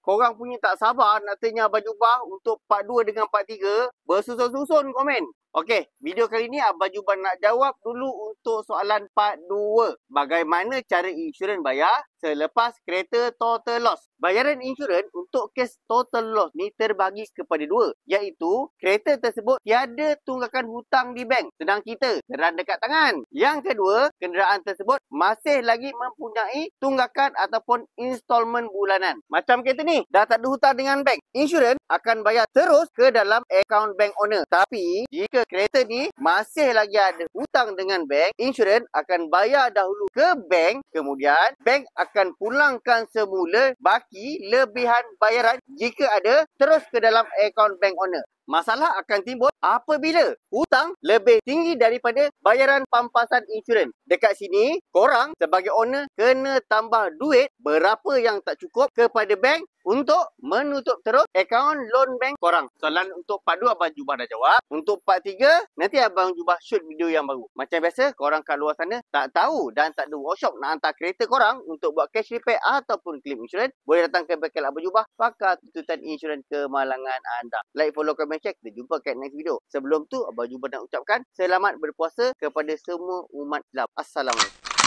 korang punya tak sabar nak tanya Abang Jubah untuk part 2 dengan part 3, bersusun-susun komen. Okey, video kali ni Abang Jubah nak jawab dulu untuk soalan part 2. Bagaimana cara insurans bayar selepas kereta total loss? Bayaran insurans untuk kes total loss ni terbagi kepada dua, iaitu kereta tersebut tiada tunggakan hutang di bank sedang kita sedang dekat tangan. Yang kedua, kenderaan tersebut masih lagi mempunyai tunggakan ataupun installment bulanan. Macam kereta ni dah tak ada hutang dengan bank, insurans akan bayar terus ke dalam akaun bank owner. Tapi jika kereta ni masih lagi ada hutang dengan bank, insurans akan bayar dahulu ke bank, kemudian bank akan pulangkan semula baki lebihan bayaran jika ada terus ke dalam akaun bank owner. Masalah akan timbul apabila hutang lebih tinggi daripada bayaran pampasan insurans. Dekat sini, korang sebagai owner kena tambah duit berapa yang tak cukup kepada bank untuk menutup terus akaun loan bank korang. Soalan untuk part 2 Abang Jubah dah jawab. Untuk part 3, nanti Abang Jubah shoot video yang baru. Macam biasa, korang kat luar sana tak tahu dan tak ada workshop nak hantar kereta korang untuk buat cash repair ataupun claim insurans, boleh datang ke bengkel Abang Jubah, pakar tuntutan insurans kemalangan anda. Like, follow, comment, share. Kita jumpa kat next video. Sebelum tu, Abang Jubah nak ucapkan selamat berpuasa kepada semua umat Islam. Assalamualaikum.